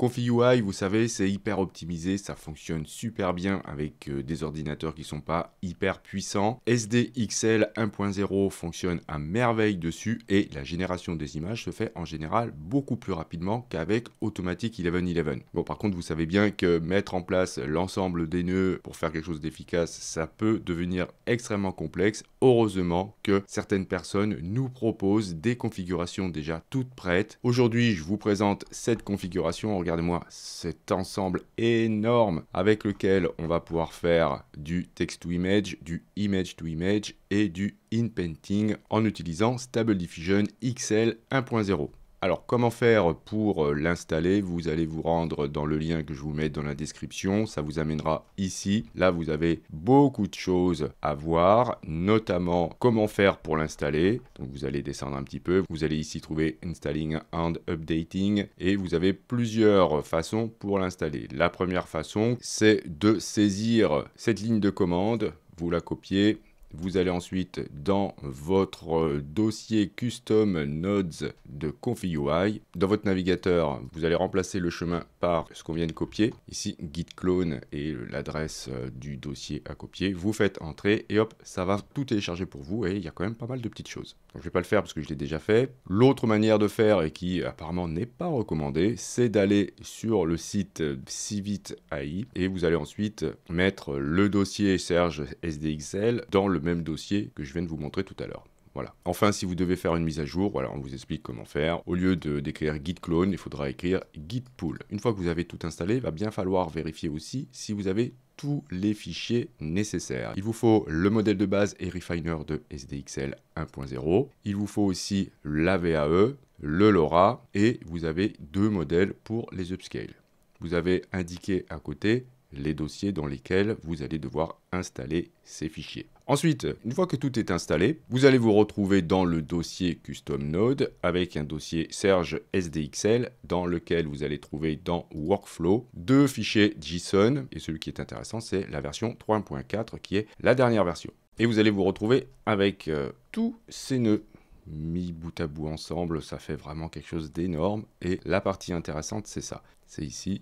ConfigUI, vous savez, c'est hyper optimisé, ça fonctionne super bien avec des ordinateurs qui sont pas hyper puissants. SDXL 1.0 fonctionne à merveille dessus et la génération des images se fait en général beaucoup plus rapidement qu'avec Automatic 1111. Bon, par contre, vous savez bien que mettre en place l'ensemble des nœuds pour faire quelque chose d'efficace, ça peut devenir extrêmement complexe. Heureusement que certaines personnes nous proposent des configurations déjà toutes prêtes. Aujourd'hui, je vous présente cette configuration. Regardez-moi cet ensemble énorme avec lequel on va pouvoir faire du text to image, du image to image et du inpainting en utilisant Stable Diffusion XL 1.0. Alors, comment faire pour l'installer? Vous allez vous rendre dans le lien que je vous mets dans la description. Ça vous amènera ici. Là, vous avez beaucoup de choses à voir, notamment comment faire pour l'installer. Donc, vous allez descendre un petit peu. Vous allez ici trouver Installing and Updating. Et vous avez plusieurs façons pour l'installer. La première façon, c'est de saisir cette ligne de commande. Vous la copiez. Vous allez ensuite dans votre dossier Custom Nodes de ConfigUI. Dans votre navigateur, vous allez remplacer le chemin par ce qu'on vient de copier. Ici, git clone et l'adresse du dossier à copier. Vous faites entrer et hop, ça va tout télécharger pour vous. Et il y a quand même pas mal de petites choses. Donc, je ne vais pas le faire parce que je l'ai déjà fait. L'autre manière de faire et qui apparemment n'est pas recommandée, c'est d'aller sur le site Civit.ai et vous allez ensuite mettre le dossier Serge SDXL dans le même dossier que je viens de vous montrer tout à l'heure. Voilà. Enfin, si vous devez faire une mise à jour, voilà, on vous explique comment faire. Au lieu d'écrire git clone, il faudra écrire git pull. Une fois que vous avez tout installé, il va bien falloir vérifier aussi si vous avez tous les fichiers nécessaires. Il vous faut le modèle de base et Refiner de SDXL 1.0. Il vous faut aussi la VAE, le LoRa et vous avez deux modèles pour les upscale. Vous avez indiqué à côté les dossiers dans lesquels vous allez devoir installer ces fichiers. Ensuite, une fois que tout est installé, vous allez vous retrouver dans le dossier Custom Node avec un dossier Serge SDXL dans lequel vous allez trouver dans Workflow deux fichiers JSON et celui qui est intéressant c'est la version 3.4 qui est la dernière version. Et vous allez vous retrouver avec tous ces nœuds mis bout à bout ensemble, ça fait vraiment quelque chose d'énorme et la partie intéressante c'est ça, c'est ici,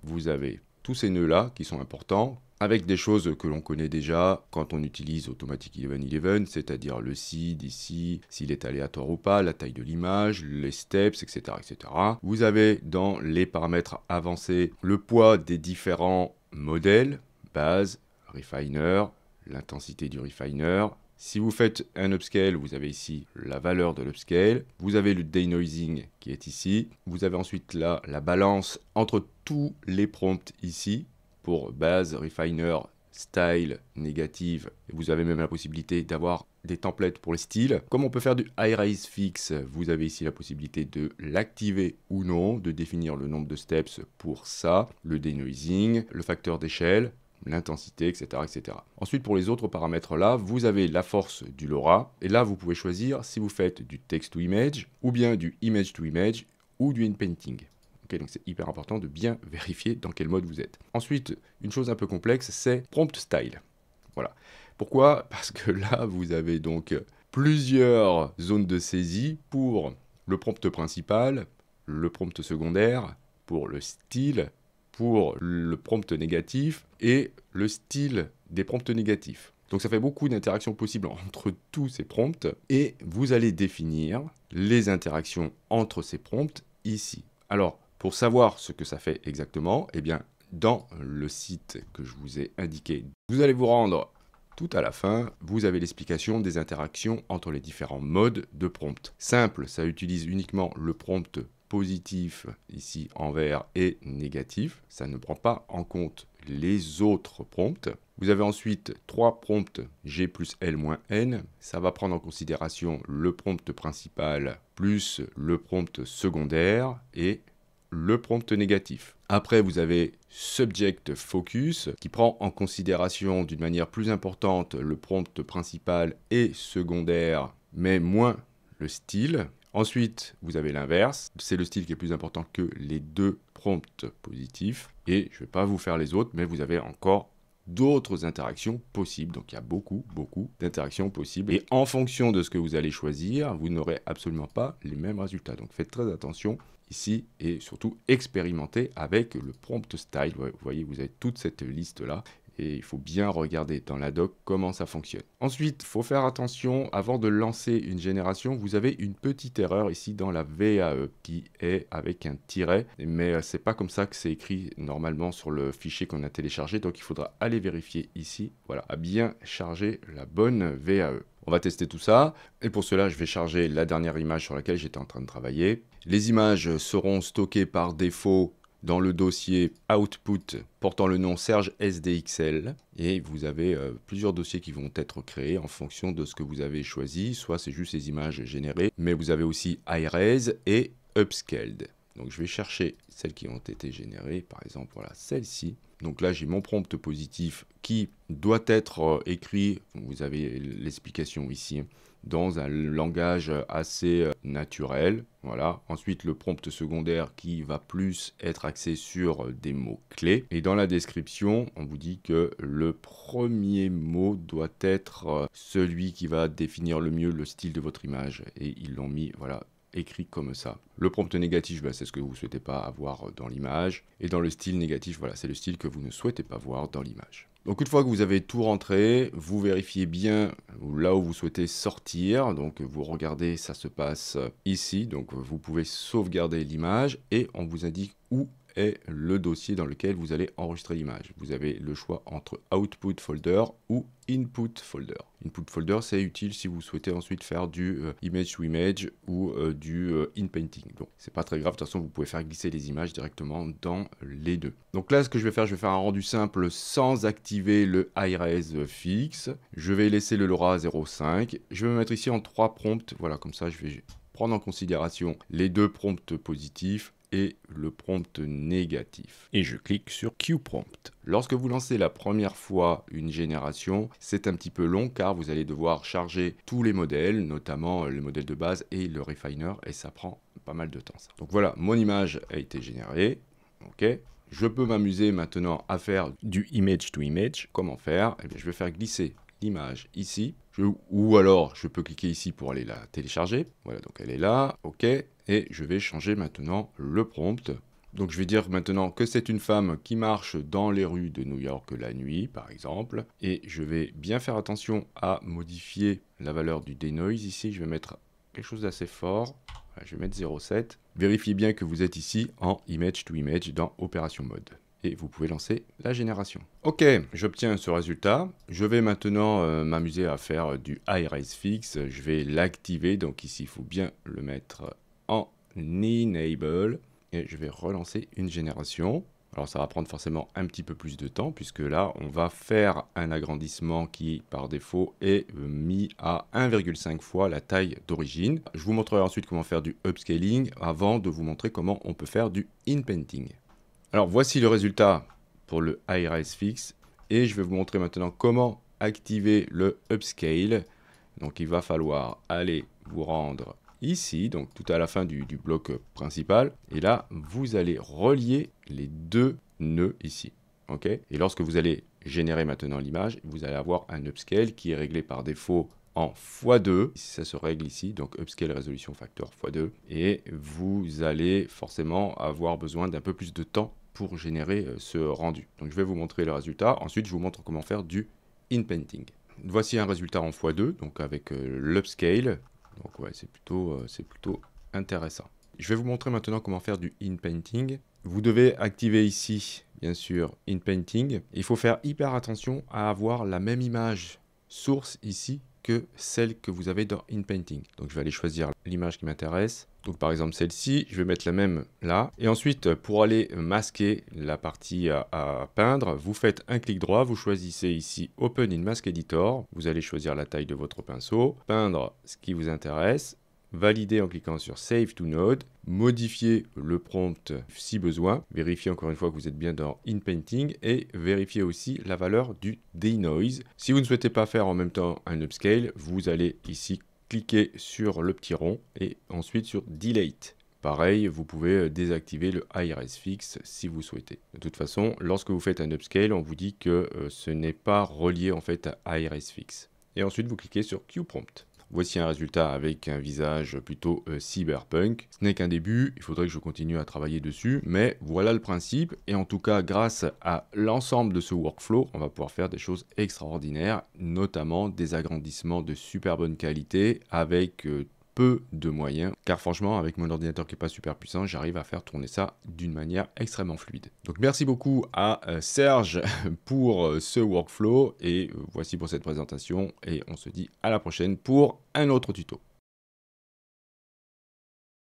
vous avez tous ces nœuds-là qui sont importants, avec des choses que l'on connaît déjà quand on utilise Automatic 1111, c'est-à-dire le seed ici, s'il est aléatoire ou pas, la taille de l'image, les steps, etc., etc. Vous avez dans les paramètres avancés le poids des différents modèles, base, refiner, l'intensité du refiner. Si vous faites un upscale, vous avez ici la valeur de l'upscale. Vous avez le denoising qui est ici. Vous avez ensuite là la balance entre tous les prompts ici pour base, refiner, style, négative. Vous avez même la possibilité d'avoir des templates pour les styles. Comme on peut faire du high rise fix, vous avez ici la possibilité de l'activer ou non, de définir le nombre de steps pour ça, le denoising, le facteur d'échelle, l'intensité, etc., etc. Ensuite, pour les autres paramètres là, vous avez la force du LoRa, et là, vous pouvez choisir si vous faites du text to image, ou bien du image to image, ou du inpainting. Okay, donc c'est hyper important de bien vérifier dans quel mode vous êtes. Ensuite, une chose un peu complexe, c'est prompt style. Voilà. Pourquoi? Parce que là, vous avez donc plusieurs zones de saisie pour le prompt principal, le prompt secondaire, pour le style, pour le prompt négatif et le style des prompts négatifs. Donc ça fait beaucoup d'interactions possibles entre tous ces prompts et vous allez définir les interactions entre ces prompts ici. Alors, pour savoir ce que ça fait exactement, eh bien, dans le site que je vous ai indiqué, vous allez vous rendre tout à la fin, vous avez l'explication des interactions entre les différents modes de prompt. Simple, ça utilise uniquement le prompt positif ici en vert et négatif, ça ne prend pas en compte les autres prompts. Vous avez ensuite trois prompts G plus L moins N, ça va prendre en considération le prompt principal plus le prompt secondaire et le prompt négatif. Après, vous avez Subject Focus qui prend en considération d'une manière plus importante le prompt principal et secondaire, mais moins le style. Ensuite, vous avez l'inverse, c'est le style qui est plus important que les deux prompts positifs. Et je ne vais pas vous faire les autres, mais vous avez encore d'autres interactions possibles. Donc il y a beaucoup d'interactions possibles. Et en fonction de ce que vous allez choisir, vous n'aurez absolument pas les mêmes résultats. Donc faites très attention ici et surtout expérimentez avec le prompt style. Vous voyez, vous avez toute cette liste-là. Et il faut bien regarder dans la doc comment ça fonctionne. Ensuite, il faut faire attention, avant de lancer une génération, vous avez une petite erreur ici dans la VAE qui est avec un tiret, mais c'est pas comme ça que c'est écrit normalement sur le fichier qu'on a téléchargé, donc il faudra aller vérifier ici, voilà, à bien charger la bonne VAE. On va tester tout ça, et pour cela, je vais charger la dernière image sur laquelle j'étais en train de travailler. Les images seront stockées par défaut dans le dossier Output portant le nom Serge SDXL, et vous avez plusieurs dossiers qui vont être créés en fonction de ce que vous avez choisi, soit c'est juste les images générées, mais vous avez aussi iRes et Upscaled. Donc je vais chercher celles qui ont été générées, par exemple voilà celle-ci. Donc là j'ai mon prompt positif qui doit être écrit, vous avez l'explication ici, dans un langage assez naturel. Voilà. Ensuite, le prompt secondaire qui va plus être axé sur des mots-clés. Et dans la description, on vous dit que le premier mot doit être celui qui va définir le mieux le style de votre image. Et ils l'ont mis, voilà, écrit comme ça. Le prompt négatif, bah, c'est ce que vous ne souhaitez pas avoir dans l'image. Et dans le style négatif, voilà, c'est le style que vous ne souhaitez pas voir dans l'image. Donc une fois que vous avez tout rentré, vous vérifiez bien là où vous souhaitez sortir. Donc vous regardez, ça se passe ici. Donc vous pouvez sauvegarder l'image et on vous indique où est le dossier dans lequel vous allez enregistrer l'image. Vous avez le choix entre Output Folder ou Input Folder. Input Folder, c'est utile si vous souhaitez ensuite faire du Image to Image ou du In-Painting. Donc c'est pas très grave, de toute façon vous pouvez faire glisser les images directement dans les deux. Donc là ce que je vais faire un rendu simple sans activer le iRes fixe. Je vais laisser le LoRa à 0.5. Je vais me mettre ici en 3 prompts. Voilà, comme ça je vais prendre en considération les deux prompts positifs et le prompt négatif. Et je clique sur QPrompt. Lorsque vous lancez la première fois une génération, c'est un petit peu long car vous allez devoir charger tous les modèles, notamment le modèle de base et le refiner, et ça prend pas mal de temps ça. Donc voilà, mon image a été générée. Ok. Je peux m'amuser maintenant à faire du image to image. Comment faire? Eh bien, je vais faire glisser l'image ici. Ou alors, je peux cliquer ici pour aller la télécharger. Voilà, donc elle est là. OK. Et je vais changer maintenant le prompt. Donc je vais dire maintenant que c'est une femme qui marche dans les rues de New York la nuit, par exemple. Et je vais bien faire attention à modifier la valeur du denoise. Ici, je vais mettre quelque chose d'assez fort. Voilà, je vais mettre 0.7. Vérifiez bien que vous êtes ici en Image to Image dans Opération Mode. Et vous pouvez lancer la génération. Ok, j'obtiens ce résultat. Je vais maintenant m'amuser à faire du iRes fixe. Je vais l'activer. Donc ici, il faut bien le mettre en Enable. Et je vais relancer une génération. Alors ça va prendre forcément un petit peu plus de temps puisque là on va faire un agrandissement qui par défaut est mis à 1,5 fois la taille d'origine. Je vous montrerai ensuite comment faire du upscaling avant de vous montrer comment on peut faire du in-painting. Alors voici le résultat pour le iRes fixe et je vais vous montrer maintenant comment activer le upscale. Donc il va falloir aller vous rendre ici, donc tout à la fin du bloc principal, et là vous allez relier les deux nœuds ici, ok. Et lorsque vous allez générer maintenant l'image, vous allez avoir un upscale qui est réglé par défaut en x2, ça se règle ici, donc upscale résolution factor x2, et vous allez forcément avoir besoin d'un peu plus de temps pour générer ce rendu. Donc je vais vous montrer le résultat, ensuite je vous montre comment faire du in-painting. Voici un résultat en x2, donc avec l'upscale. Donc ouais, c'est plutôt intéressant. Je vais vous montrer maintenant comment faire du in-painting. Vous devez activer ici, bien sûr, in-painting. Il faut faire hyper attention à avoir la même image source ici que celle que vous avez dans in-painting. Donc je vais aller choisir l'image qui m'intéresse. Donc par exemple celle-ci, je vais mettre la même là. Et ensuite, pour aller masquer la partie à peindre, vous faites un clic droit, vous choisissez ici Open in Mask Editor. Vous allez choisir la taille de votre pinceau, peindre ce qui vous intéresse, valider en cliquant sur Save to Node, modifier le prompt si besoin, vérifier encore une fois que vous êtes bien dans in-painting et vérifier aussi la valeur du denoise. Si vous ne souhaitez pas faire en même temps un upscale, vous allez ici cliquer sur le petit rond et ensuite sur Delete. pareil, vous pouvez désactiver le IRS-Fix si vous souhaitez. De toute façon, lorsque vous faites un upscale, on vous dit que ce n'est pas relié en fait à IRS-Fix. Et ensuite, vous cliquez sur QPrompt. Voici un résultat avec un visage plutôt cyberpunk. Ce n'est qu'un début, il faudrait que je continue à travailler dessus, mais voilà le principe. Et en tout cas, grâce à l'ensemble de ce workflow, on va pouvoir faire des choses extraordinaires, notamment des agrandissements de super bonne qualité avec peu de moyens, car franchement avec mon ordinateur qui n'est pas super puissant, j'arrive à faire tourner ça d'une manière extrêmement fluide. Donc merci beaucoup à Serge pour ce workflow, et voici pour cette présentation, et on se dit à la prochaine pour un autre tuto.